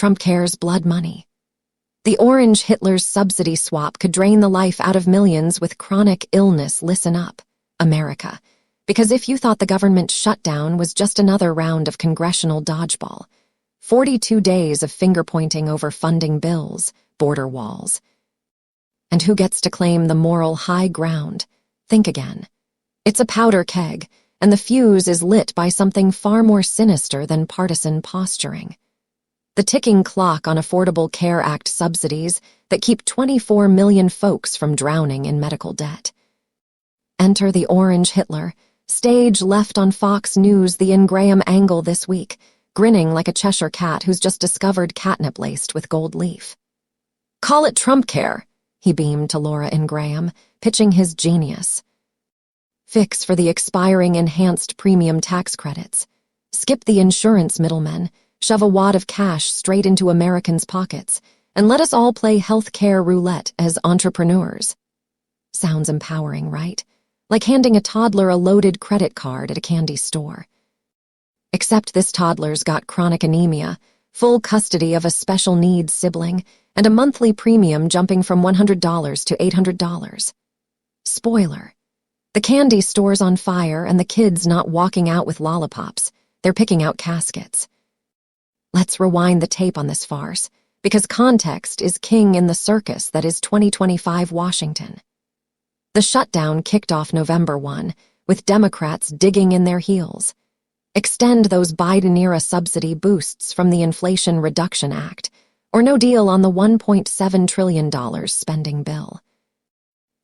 Trump cares blood money. The orange Hitler's subsidy swap could drain the life out of millions with chronic illness. Listen up, America. Because if you thought the government shutdown was just another round of congressional dodgeball, 42 days of finger-pointing over funding bills, border walls. And who gets to claim the moral high ground? Think again. It's a powder keg, and the fuse is lit by something far more sinister than partisan posturing. The ticking clock on Affordable Care Act subsidies that keep 24 million folks from drowning in medical debt. Enter the orange Hitler, stage left on Fox News the in Graham angle this week, grinning like a Cheshire cat who's just discovered catnip laced with gold leaf. Call it Trump care, he beamed to Laura in Graham, pitching his genius. Fix for the expiring enhanced premium tax credits. Skip the insurance middlemen, shove a wad of cash straight into Americans' pockets, and let us all play health care roulette as entrepreneurs. Sounds empowering, right? Like handing a toddler a loaded credit card at a candy store. Except this toddler's got chronic anemia, full custody of a special needs sibling, and a monthly premium jumping from $100 to $800. Spoiler. The candy store's on fire and the kid's not walking out with lollipops. They're picking out caskets. Let's rewind the tape on this farce, because context is king in the circus that is 2025 Washington. The shutdown kicked off November 1, with Democrats digging in their heels. Extend those Biden-era subsidy boosts from the Inflation Reduction Act, or no deal on the $1.7 trillion spending bill.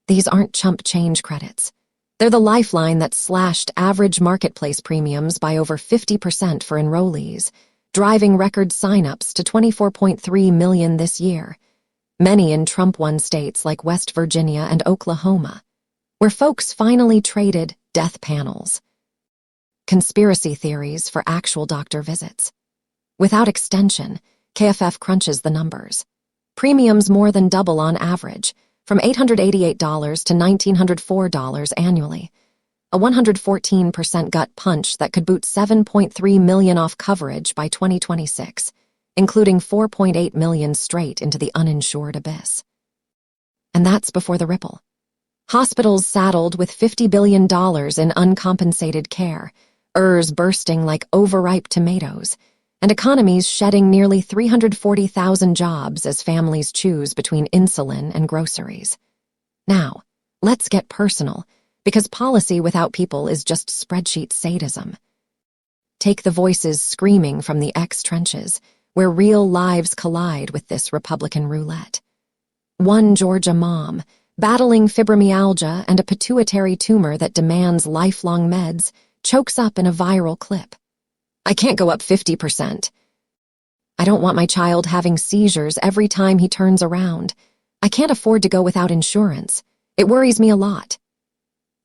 These aren't chump change credits. They're the lifeline that slashed average marketplace premiums by over 50% for enrollees, driving record sign-ups to 24.3 million this year, many in Trump-won states like West Virginia and Oklahoma, where folks finally traded death panels. Conspiracy theories for actual doctor visits. Without extension, KFF crunches the numbers. Premiums more than double on average, from $888 to $1,904 annually. A 114% gut punch that could boot 7.3 million off coverage by 2026, including 4.8 million straight into the uninsured abyss. And that's before the ripple. Hospitals saddled with $50 billion in uncompensated care, ERs bursting like overripe tomatoes, and economies shedding nearly 340,000 jobs as families choose between insulin and groceries. Now, let's get personal, because policy without people is just spreadsheet sadism. Take the voices screaming from the X-trenches, where real lives collide with this Republican roulette. One Georgia mom, battling fibromyalgia and a pituitary tumor that demands lifelong meds, chokes up in a viral clip. I can't go up 50%. I don't want my child having seizures every time he turns around. I can't afford to go without insurance. It worries me a lot.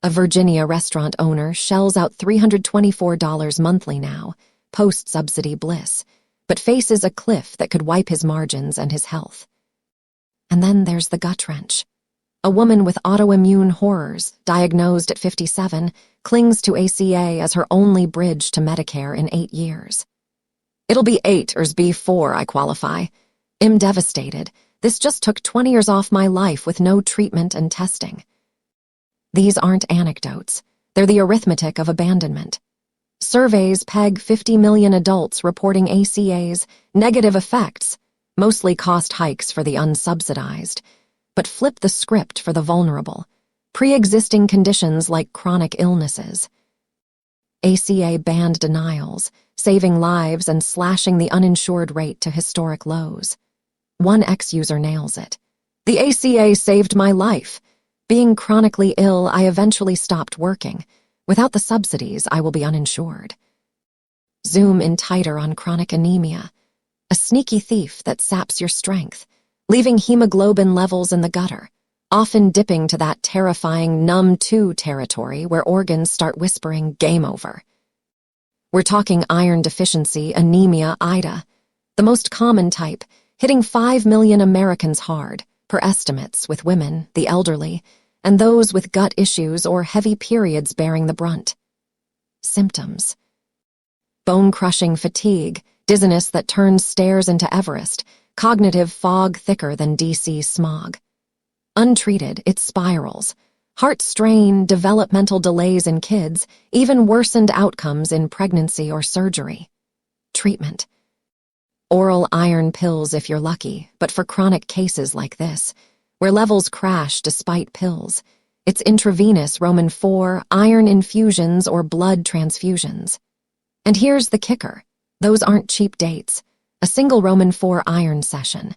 A Virginia restaurant owner shells out $324 monthly now, post-subsidy bliss, but faces a cliff that could wipe his margins and his health. And then there's the gut wrench. A woman with autoimmune horrors, diagnosed at 57, clings to ACA as her only bridge to Medicare in 8 years. It'll be 8 or be 4, I qualify. I'm devastated. This just took 20 years off my life with no treatment and testing. These aren't anecdotes. They're the arithmetic of abandonment. Surveys peg 50 million adults reporting ACA's negative effects, mostly cost hikes for the unsubsidized, but flip the script for the vulnerable, pre-existing conditions like chronic illnesses. ACA banned denials, saving lives and slashing the uninsured rate to historic lows. One ex-user nails it. The ACA saved my life. Being chronically ill, I eventually stopped working. Without the subsidies, I will be uninsured. Zoom in tighter on chronic anemia, a sneaky thief that saps your strength, leaving hemoglobin levels in the gutter, often dipping to that terrifying numb 2 territory where organs start whispering game over. We're talking iron deficiency, anemia, IDA, the most common type, hitting 5 million Americans hard, per estimates, with women, the elderly, and those with gut issues or heavy periods bearing the brunt. Symptoms: bone-crushing fatigue, dizziness that turns stairs into Everest, cognitive fog thicker than DC smog. Untreated, it spirals. Heart strain, developmental delays in kids, even worsened outcomes in pregnancy or surgery. Treatment. Oral iron pills if you're lucky, but for chronic cases like this, where levels crash despite pills, it's intravenous Roman 4, iron infusions or blood transfusions. And here's the kicker. Those aren't cheap dates. A single Roman 4 iron session.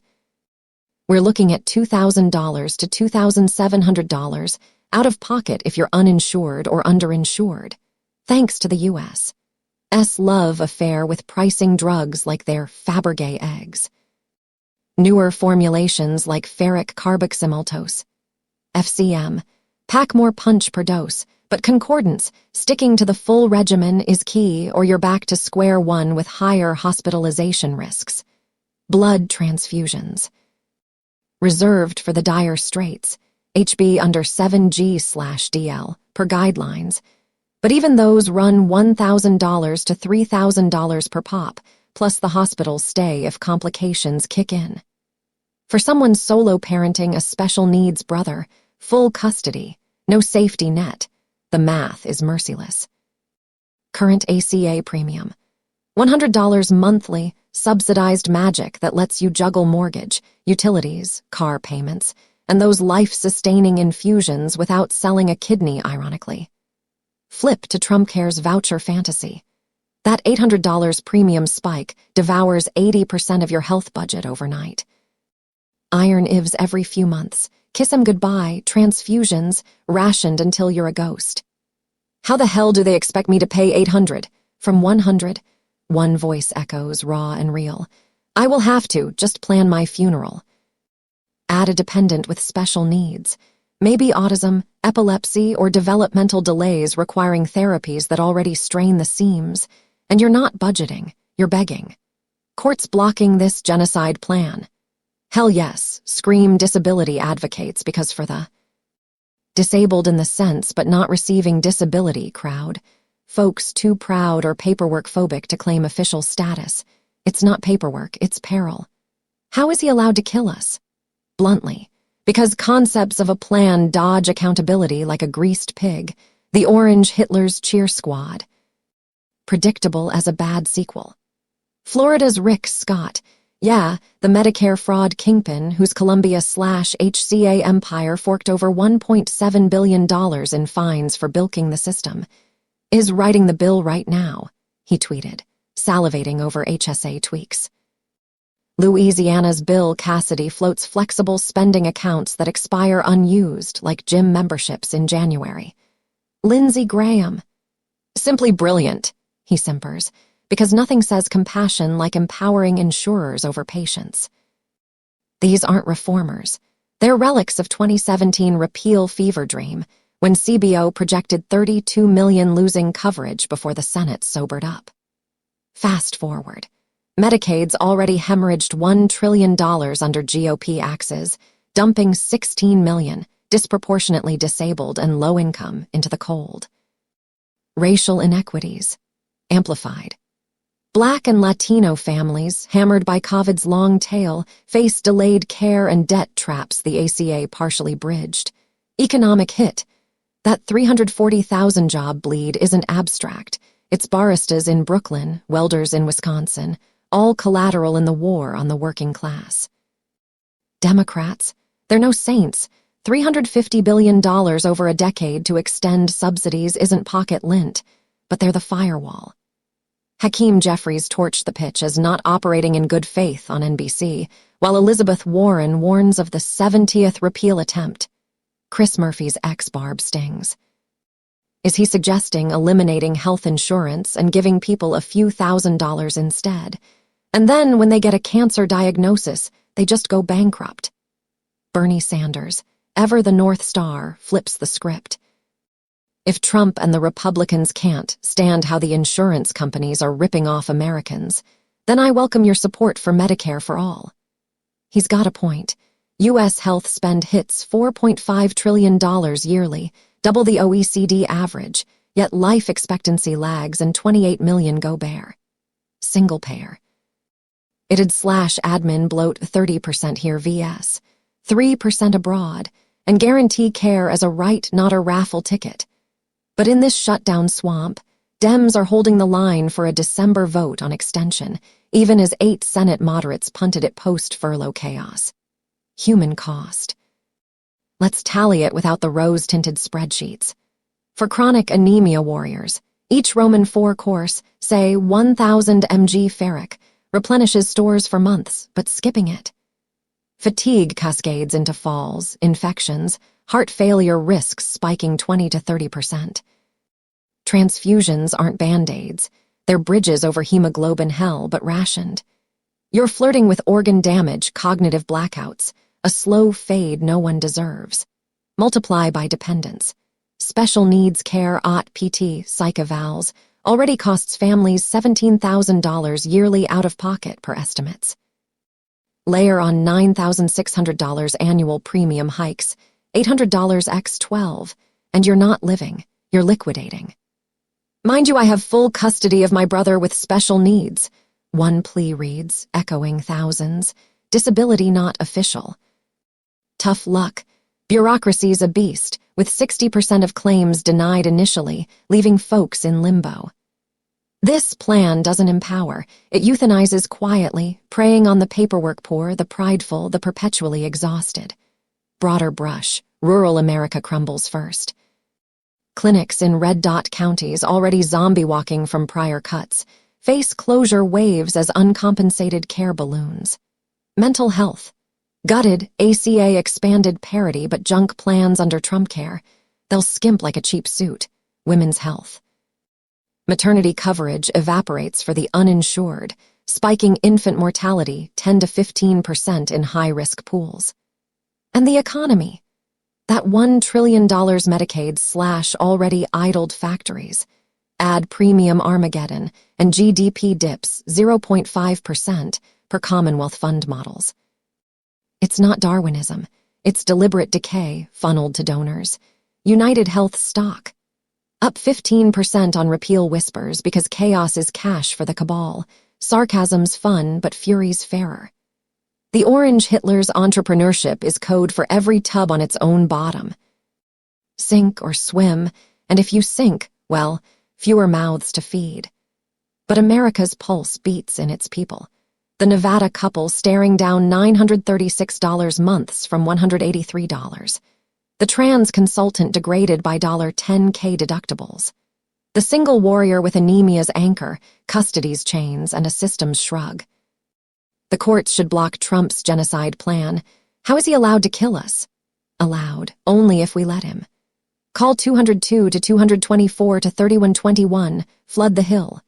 We're looking at $2,000 to $2,700 out of pocket if you're uninsured or underinsured, thanks to the U.S. love affair with pricing drugs like their Fabergé eggs. Newer formulations like ferric carboxymmaltose, FCM, pack more punch per dose, but concordance, sticking to the full regimen, is key, or you're back to square one with higher hospitalization risks. Blood transfusions. Reserved for the dire straits, HB under 7G/DL, per guidelines. But even those run $1,000 to $3,000 per pop, plus the hospital stay if complications kick in. For someone solo parenting a special needs brother, full custody, no safety net, the math is merciless. Current ACA premium. $100 monthly, subsidized magic that lets you juggle mortgage, utilities, car payments, and those life-sustaining infusions without selling a kidney, ironically. Flip to TrumpCare's voucher fantasy. That $800 premium spike devours 80% of your health budget overnight. Iron IVs every few months. Kiss 'em goodbye, transfusions, rationed until you're a ghost. How the hell do they expect me to pay $800? From $100? One voice echoes, raw and real. I will have to, just plan my funeral. Add a dependent with special needs. Maybe autism, epilepsy, or developmental delays requiring therapies that already strain the seams. And you're not budgeting, you're begging. Courts blocking this genocide plan. Hell yes, scream disability advocates, because for the disabled in the sense but not receiving disability crowd, folks too proud or paperwork phobic to claim official status, it's not paperwork, it's peril. How is he allowed to kill us? Bluntly, because concepts of a plan dodge accountability like a greased pig, the Orange Hitler's cheer squad. Predictable as a bad sequel. Florida's Rick Scott, yeah, the Medicare fraud kingpin whose Columbia/HCA empire forked over $1.7 billion in fines for bilking the system, is writing the bill right now, he tweeted, salivating over HSA tweaks. Louisiana's Bill Cassidy floats flexible spending accounts that expire unused, like gym memberships in January. Lindsey Graham. Simply brilliant, he simpers, because nothing says compassion like empowering insurers over patients. These aren't reformers. They're relics of 2017 repeal fever dream, when CBO projected 32 million losing coverage before the Senate sobered up. Fast forward. Medicaid's already hemorrhaged $1 trillion under GOP axes, dumping 16 million, disproportionately disabled and low income, into the cold. Racial inequities. Amplified. Black and Latino families, hammered by COVID's long tail, face delayed care and debt traps the ACA partially bridged. Economic hit. That 340,000 job bleed isn't abstract. It's baristas in Brooklyn, welders in Wisconsin, all collateral in the war on the working class. Democrats, they're no saints. $350 billion over a decade to extend subsidies isn't pocket lint, but they're the firewall. Hakeem Jeffries torched the pitch as not operating in good faith on NBC, while Elizabeth Warren warns of the 70th repeal attempt. Chris Murphy's ex-Barb stings. Is he suggesting eliminating health insurance and giving people a few $1,000s instead? And then, when they get a cancer diagnosis, they just go bankrupt. Bernie Sanders, ever the North Star, flips the script. If Trump and the Republicans can't stand how the insurance companies are ripping off Americans, then I welcome your support for Medicare for all. He's got a point. U.S. health spend hits $4.5 trillion yearly, double the OECD average, yet life expectancy lags and 28 million go bare. Single payer. It'd slash admin bloat 30% here vs 3% abroad, and guarantee care as a right, not a raffle ticket. But in this shutdown swamp, Dems are holding the line for a December vote on extension, even as 8 Senate moderates punted at post-furlough chaos. Human cost. Let's tally it without the rose-tinted spreadsheets. For chronic anemia warriors, each Roman 4 course, say 1,000 mg ferric, replenishes stores for months, but skipping it. Fatigue cascades into falls, infections, heart failure risks spiking 20 to 30%. Transfusions aren't band-aids. They're bridges over hemoglobin hell, but rationed. You're flirting with organ damage, cognitive blackouts, a slow fade no one deserves. Multiply by dependence. Special needs care, OT, PT, psych evals, already costs families $17,000 yearly out of pocket per estimates. Layer on $9,600 annual premium hikes, $800 x 12, and you're not living, you're liquidating. Mind you, I have full custody of my brother with special needs. One plea reads, echoing thousands. Disability not official. Tough luck. Bureaucracy's a beast, with 60% of claims denied initially, leaving folks in limbo. This plan doesn't empower. It euthanizes quietly, preying on the paperwork poor, the prideful, the perpetually exhausted. Broader brush, rural America crumbles first. Clinics in red dot counties already zombie walking from prior cuts face closure waves as uncompensated care balloons. Mental health. Gutted, ACA expanded parity but junk plans under Trump care. They'll skimp like a cheap suit. Women's health. Maternity coverage evaporates for the uninsured, spiking infant mortality 10 to 15% in high-risk pools. And the economy. That $1 trillion Medicaid slash already idled factories. Add premium Armageddon, and GDP dips 0.5% per Commonwealth Fund models. It's not Darwinism. It's deliberate decay funneled to donors. United Health stock. Up 15% on repeal whispers because chaos is cash for the cabal. Sarcasm's fun, but fury's fairer. The orange Hitler's entrepreneurship is code for every tub on its own bottom. Sink or swim, and if you sink, well, fewer mouths to feed. But America's pulse beats in its people. The Nevada couple staring down $936 months from $183. The trans consultant degraded by $10K deductibles. The single warrior with anemia's anchor, custody's chains, and a systems shrug. The courts should block Trump's genocide plan. How is he allowed to kill us? Allowed, only if we let him. Call 202 to 224 to 3121, flood the Hill.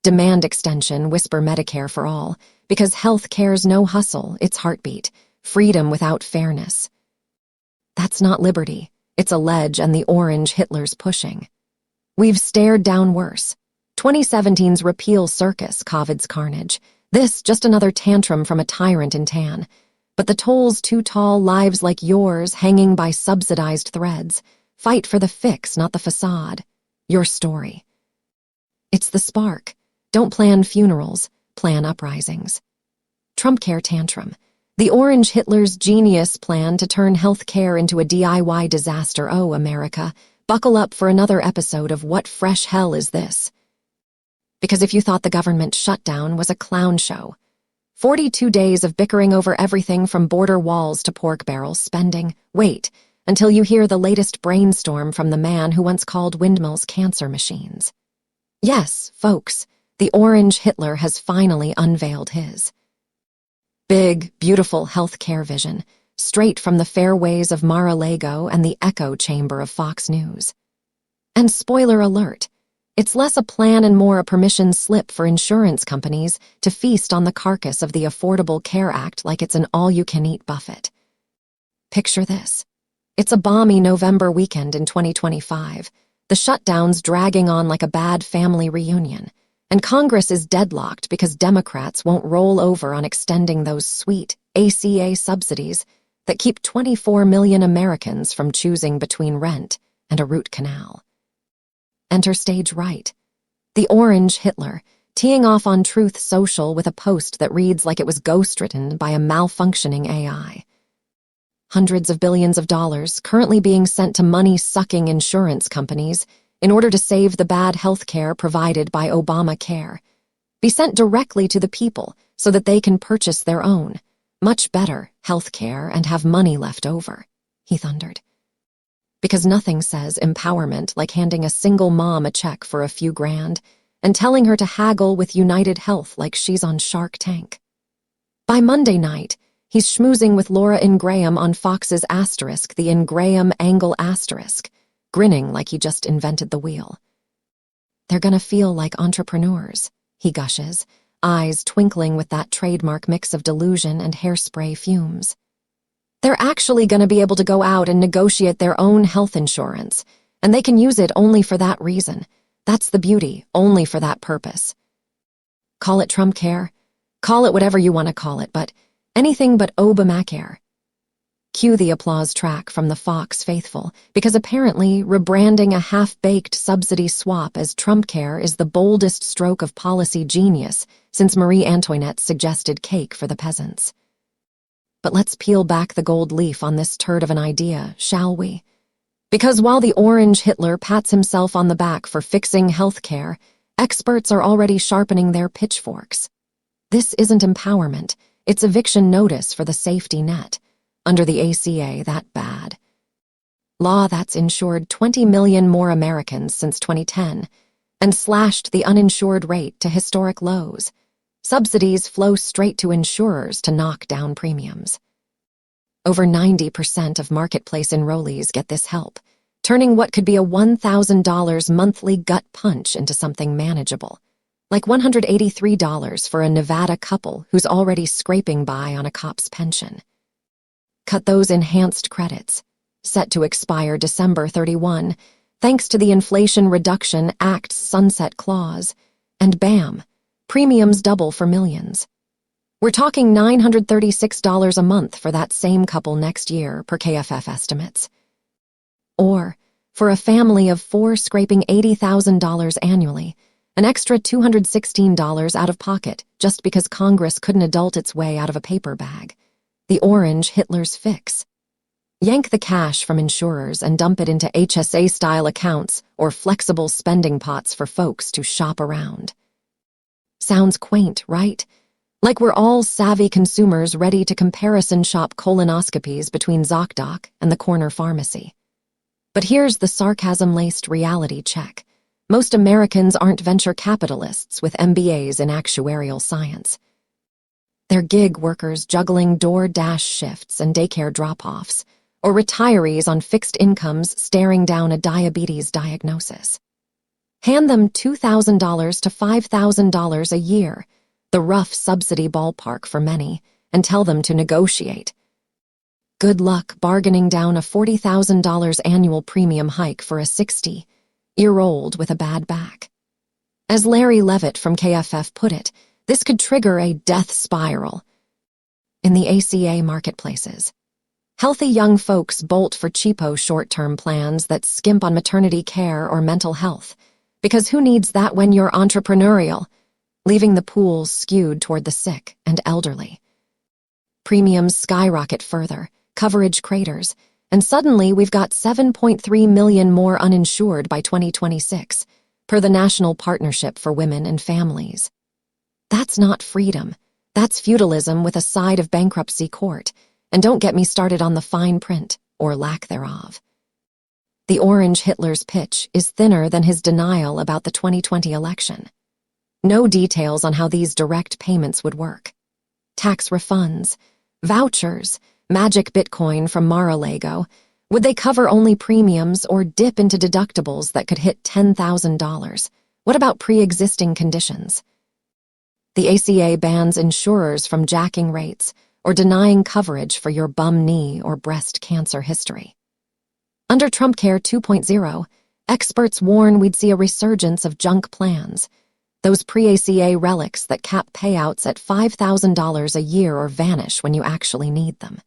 Demand extension, whisper Medicare for all, because health care's no hustle, it's heartbeat, freedom without fairness. That's not liberty, it's a ledge and the orange Hitler's pushing. We've stared down worse. 2017's repeal circus, COVID's carnage. This, just another tantrum from a tyrant in tan. But the toll's too tall, lives like yours hanging by subsidized threads. Fight for the fix, not the facade. Your story. It's the spark. Don't plan funerals, plan uprisings. Trump care tantrum. The orange Hitler's genius plan to turn health care into a DIY disaster. Oh, America, buckle up for another episode of What Fresh Hell Is This? Because if you thought the government shutdown was a clown show, 42 days of bickering over everything from border walls to pork barrels spending, wait until you hear the latest brainstorm from the man who once called windmills cancer machines. Yes, folks, the orange Hitler has finally unveiled his big, beautiful health care vision, straight from the fairways of Mar-a-Lago and the echo chamber of Fox News. And spoiler alert, it's less a plan and more a permission slip for insurance companies to feast on the carcass of the Affordable Care Act like it's an all-you-can-eat buffet. Picture this. It's a balmy November weekend in 2025. The shutdown's dragging on like a bad family reunion, and Congress is deadlocked because Democrats won't roll over on extending those sweet ACA subsidies that keep 24 million Americans from choosing between rent and a root canal. Enter stage right. The orange Hitler, teeing off on Truth Social with a post that reads like it was ghostwritten by a malfunctioning AI. Hundreds of billions of dollars currently being sent to money-sucking insurance companies in order to save the bad health care provided by Obamacare. Be sent directly to the people so that they can purchase their own, much better health care and have money left over, he thundered. Because nothing says empowerment like handing a single mom a check for a few grand and telling her to haggle with United Health like she's on Shark Tank. By Monday night, he's schmoozing with Laura Ingraham on Fox's Asterisk, the Ingraham Angle Asterisk, grinning like he just invented the wheel. They're gonna feel like entrepreneurs, he gushes, eyes twinkling with that trademark mix of delusion and hairspray fumes. They're actually gonna be able to go out and negotiate their own health insurance, and they can use it only for that reason. That's the beauty, only for that purpose. Call it Trumpcare, call it whatever you want to call it, but anything but Obamacare. Cue the applause track from the Fox faithful, because apparently rebranding a half-baked subsidy swap as Trumpcare is the boldest stroke of policy genius since Marie Antoinette suggested cake for the peasants. But let's peel back the gold leaf on this turd of an idea, shall we? Because while the orange Hitler pats himself on the back for fixing health care, experts are already sharpening their pitchforks. This isn't empowerment, it's eviction notice for the safety net. Under the ACA, that bad. Law that's insured 20 million more Americans since 2010 and slashed the uninsured rate to historic lows. Subsidies flow straight to insurers to knock down premiums. Over 90% of marketplace enrollees get this help, turning what could be a $1,000 monthly gut punch into something manageable, like $183 for a Nevada couple who's already scraping by on a cop's pension. Cut those enhanced credits, set to expire December 31, thanks to the Inflation Reduction Act's sunset clause, and bam, premiums double for millions. We're talking $936 a month for that same couple next year, per KFF estimates. Or, for a family of 4 scraping $80,000 annually, an extra $216 out of pocket just because Congress couldn't adult its way out of a paper bag. The orange Hitler's fix. Yank the cash from insurers and dump it into HSA-style accounts or flexible spending pots for folks to shop around. Sounds quaint, right? Like we're all savvy consumers ready to comparison shop colonoscopies between ZocDoc and the corner pharmacy. But here's the sarcasm-laced reality check. Most Americans aren't venture capitalists with MBAs in actuarial science. They're gig workers juggling DoorDash shifts and daycare drop-offs, or retirees on fixed incomes staring down a diabetes diagnosis. Hand them $2,000 to $5,000 a year, the rough subsidy ballpark for many, and tell them to negotiate. Good luck bargaining down a $40,000 annual premium hike for a 60-year-old with a bad back. As Larry Levitt from KFF put it, this could trigger a death spiral. In the ACA marketplaces, healthy young folks bolt for cheapo short-term plans that skimp on maternity care or mental health, because who needs that when you're entrepreneurial, leaving the pool skewed toward the sick and elderly. Premiums skyrocket further, coverage craters, and suddenly we've got 7.3 million more uninsured by 2026, per the National Partnership for Women and Families. That's not freedom. That's feudalism with a side of bankruptcy court, and don't get me started on the fine print, or lack thereof. The orange Hitler's pitch is thinner than his denial about the 2020 election. No details on how these direct payments would work. Tax refunds, vouchers, magic Bitcoin from Mar-a-Lago. Would they cover only premiums or dip into deductibles that could hit $10,000? What about pre-existing conditions? The ACA bans insurers from jacking rates or denying coverage for your bum knee or breast cancer history. Under Trumpcare 2.0, experts warn we'd see a resurgence of junk plans, those pre-ACA relics that cap payouts at $5,000 a year or vanish when you actually need them.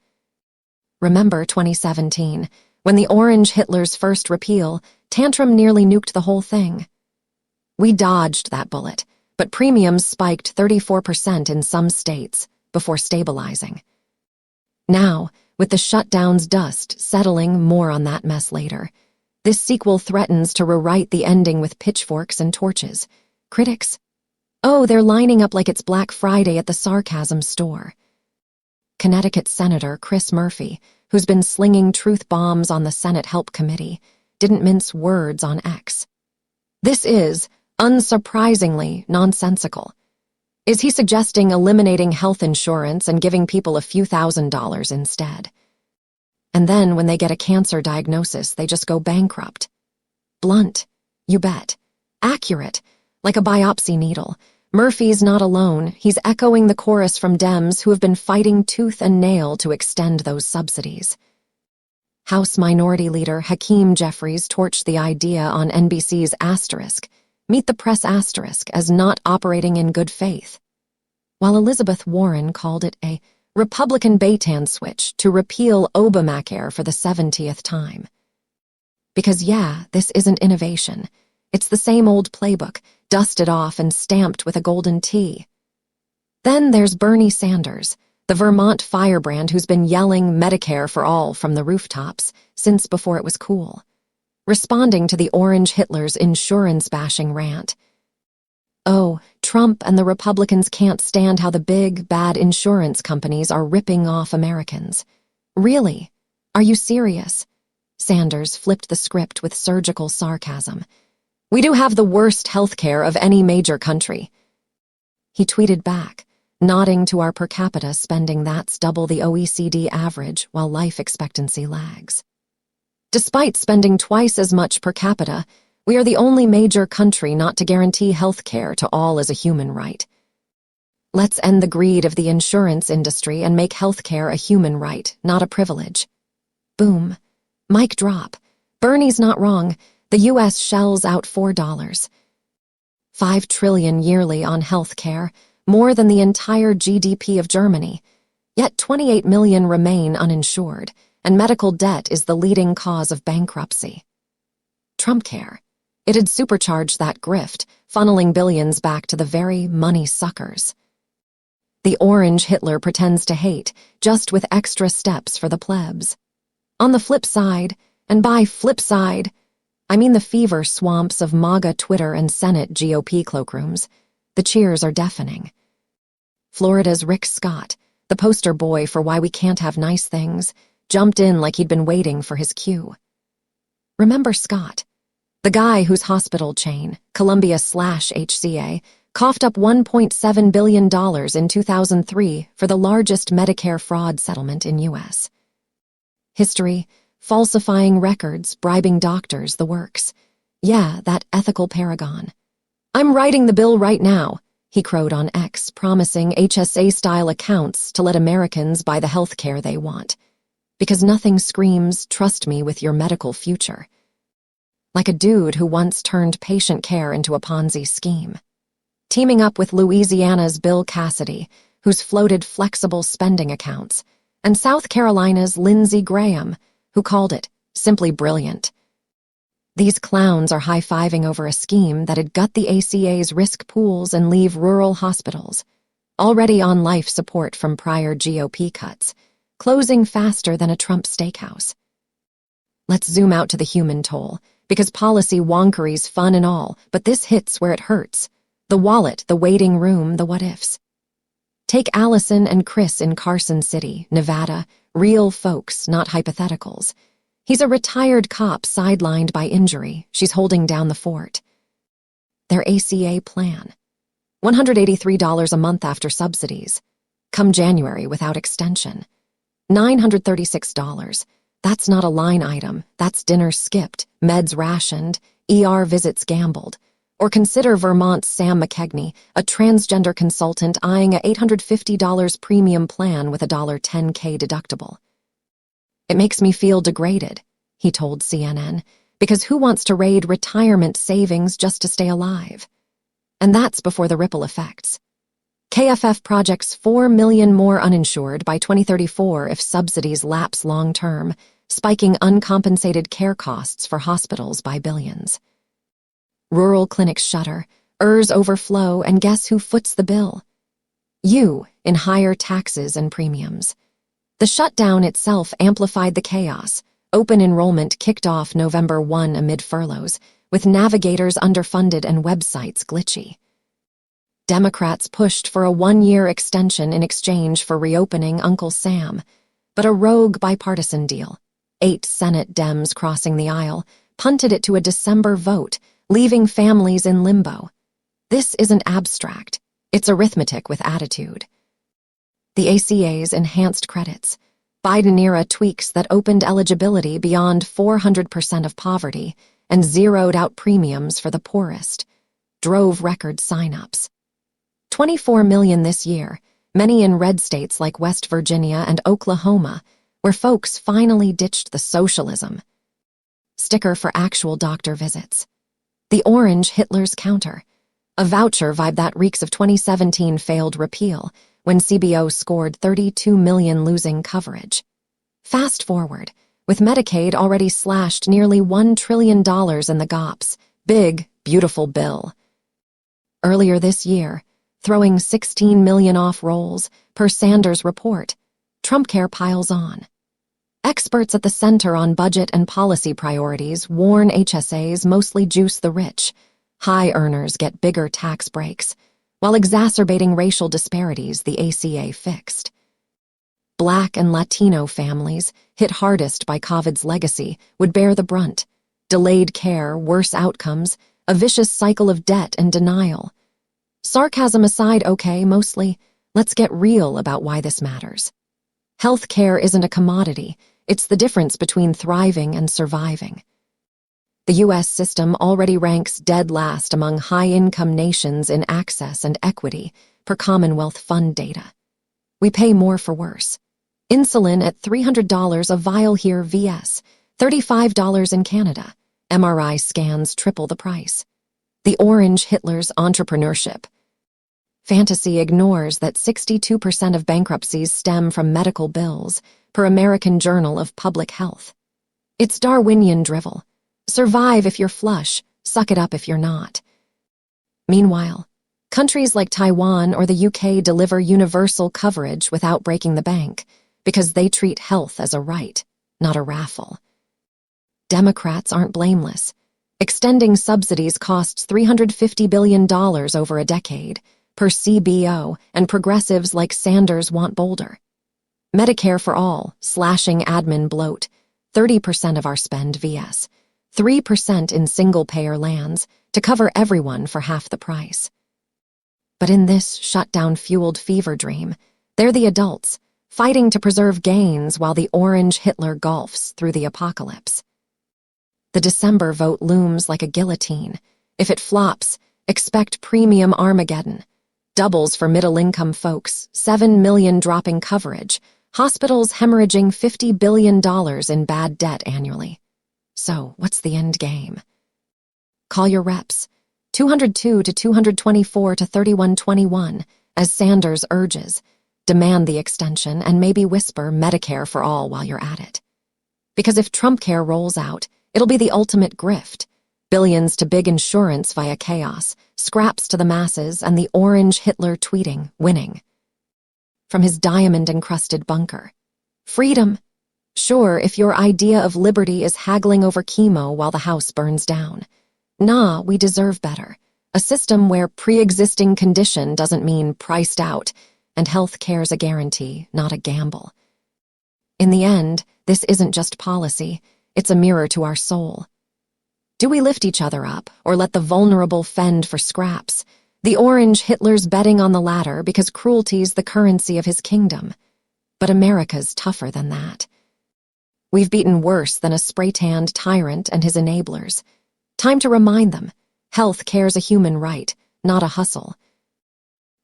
Remember 2017, when the orange Hitler's first repeal, tantrum nearly nuked the whole thing. We dodged that bullet, but premiums spiked 34% in some states before stabilizing. Now, with the shutdown's dust settling, more on that mess later, this sequel threatens to rewrite the ending with pitchforks and torches. Critics? Oh, they're lining up like it's Black Friday at the sarcasm store. Connecticut Senator Chris Murphy, who's been slinging truth bombs on the Senate Help Committee, didn't mince words on X. This is, unsurprisingly, nonsensical. Is he suggesting eliminating health insurance and giving people a few $1,000s instead? And then when they get a cancer diagnosis, they just go bankrupt. Blunt, you bet. Accurate, like a biopsy needle. Murphy's not alone. He's echoing the chorus from Dems who have been fighting tooth and nail to extend those subsidies. House Minority Leader Hakeem Jeffries torched the idea on NBC's Asterisk, Meet the Press Asterisk, as not operating in good faith, while Elizabeth Warren called it a Republican bait-and switch to repeal Obamacare for the 70th time. Because yeah, this isn't innovation. It's the same old playbook, dusted off and stamped with a golden T. Then there's Bernie Sanders, the Vermont firebrand who's been yelling Medicare for all from the rooftops since before it was cool, responding to the Orange Hitler's insurance-bashing rant. Oh, Trump and the Republicans can't stand how the big, bad insurance companies are ripping off Americans. Really? Are you serious? Sanders flipped the script with surgical sarcasm. We do have the worst health care of any major country. He tweeted back, nodding to our per capita spending that's double the OECD average while life expectancy lags. Despite spending twice as much per capita, we are the only major country not to guarantee health care to all as a human right. Let's end the greed of the insurance industry and make health care a human right, not a privilege. Boom. Mic drop. Bernie's not wrong. The U.S. shells out $4.5 trillion yearly on health care, more than the entire GDP of Germany. Yet 28 million remain uninsured, and medical debt is the leading cause of bankruptcy. Trumpcare. It had supercharged that grift, funneling billions back to the very money suckers. The orange Hitler pretends to hate, just with extra steps for the plebs. On the flip side, and by flip side, I mean the fever swamps of MAGA Twitter and Senate GOP cloakrooms, the cheers are deafening. Florida's Rick Scott, the poster boy for why we can't have nice things, jumped in like he'd been waiting for his cue. Remember Scott? The guy whose hospital chain, Columbia/HCA, coughed up $1.7 billion in 2003 for the largest Medicare fraud settlement in U.S. history, falsifying records, bribing doctors, the works. Yeah, that ethical paragon. I'm writing the bill right now, he crowed on X, promising HSA-style accounts to let Americans buy the health care they want. Because nothing screams, trust me with your medical future. Like a dude who once turned patient care into a Ponzi scheme. Teaming up with Louisiana's Bill Cassidy, who's floated flexible spending accounts, and South Carolina's Lindsey Graham, who called it simply brilliant. These clowns are high-fiving over a scheme that'd gut the ACA's risk pools and leave rural hospitals, already on life support from prior GOP cuts, closing faster than a Trump steakhouse. Let's zoom out to the human toll, because policy wonkery's fun and all, but this hits where it hurts. The wallet, the waiting room, the what-ifs. Take Allison and Chris in Carson City, Nevada, real folks, not hypotheticals. He's a retired cop sidelined by injury. She's holding down the fort. Their ACA plan. $183 a month after subsidies. Come January without extension. $936. That's not a line item. That's dinner skipped, meds rationed, ER visits gambled. Or consider Vermont's Sam McKegney, a transgender consultant eyeing a $850 premium plan with a $10K deductible. It makes me feel degraded, he told CNN, because who wants to raid retirement savings just to stay alive? And that's before the ripple effects. KFF projects 4 million more uninsured by 2034 if subsidies lapse long-term, spiking uncompensated care costs for hospitals by billions. Rural clinics shutter, overflow, and guess who foots the bill? You, in higher taxes and premiums. The shutdown itself amplified the chaos. Open enrollment kicked off November 1 amid furloughs, with navigators underfunded and websites glitchy. Democrats pushed for a one-year extension in exchange for reopening Uncle Sam, but a rogue bipartisan deal, 8 Senate Dems crossing the aisle, punted it to a December vote, leaving families in limbo. This isn't abstract. It's arithmetic with attitude. The ACA's enhanced credits, Biden-era tweaks that opened eligibility beyond 400% of poverty and zeroed out premiums for the poorest, drove record sign-ups. 24 million this year, many in red states like West Virginia and Oklahoma, where folks finally ditched the socialism. Sticker for actual doctor visits. The orange Hitler's counter, a voucher vibe that reeks of 2017 failed repeal when CBO scored 32 million losing coverage. Fast forward, with Medicaid already slashed nearly $1 trillion in the GOPS, big, beautiful bill. Earlier this year, throwing 16 million off rolls, per Sanders' report, Trumpcare piles on. Experts at the Center on Budget and Policy Priorities warn HSAs mostly juice the rich. High earners get bigger tax breaks, while exacerbating racial disparities the ACA fixed. Black and Latino families, hit hardest by COVID's legacy, would bear the brunt. Delayed care, worse outcomes, a vicious cycle of debt and denial. Sarcasm aside, okay, mostly, let's get real about why this matters. Health care isn't a commodity, it's the difference between thriving and surviving. The U.S. system already ranks dead last among high-income nations in access and equity, per Commonwealth Fund data. We pay more for worse. Insulin at $300 a vial here vs. $35 in Canada. MRI scans triple the price. The orange Hitler's entrepreneurship. Fantasy ignores that 62% of bankruptcies stem from medical bills, per American Journal of Public Health. It's Darwinian drivel. Survive if you're flush, suck it up if you're not. Meanwhile, countries like Taiwan or the UK deliver universal coverage without breaking the bank, because they treat health as a right, not a raffle. Democrats aren't blameless. Extending subsidies costs $350 billion over a decade, per CBO, and progressives like Sanders want bolder. Medicare for all, slashing admin bloat, 30% of our spend vs. 3% in single-payer lands to cover everyone for half the price. But in this shutdown-fueled fever dream, they're the adults, fighting to preserve gains while the orange Hitler golfs through the apocalypse. The December vote looms like a guillotine. If it flops, expect premium Armageddon. Doubles for middle-income folks, 7 million dropping coverage, hospitals hemorrhaging $50 billion in bad debt annually. So, what's the end game? Call your reps, 202 to 224 to 3121, as Sanders urges. Demand the extension and maybe whisper Medicare for all while you're at it. Because if Trumpcare rolls out, it'll be the ultimate grift. Billions to big insurance via chaos, scraps to the masses, and the orange Hitler tweeting, winning. From his diamond-encrusted bunker. Freedom. Sure, if your idea of liberty is haggling over chemo while the house burns down. Nah, we deserve better. A system where pre-existing condition doesn't mean priced out, and health care's a guarantee, not a gamble. In the end, this isn't just policy, it's a mirror to our soul. Do we lift each other up, or let the vulnerable fend for scraps? The orange Hitler's betting on the latter because cruelty's the currency of his kingdom. But America's tougher than that. We've beaten worse than a spray-tanned tyrant and his enablers. Time to remind them, health care's a human right, not a hustle.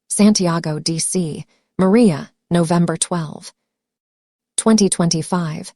Santiago, D.C., Maria, November 12, 2025.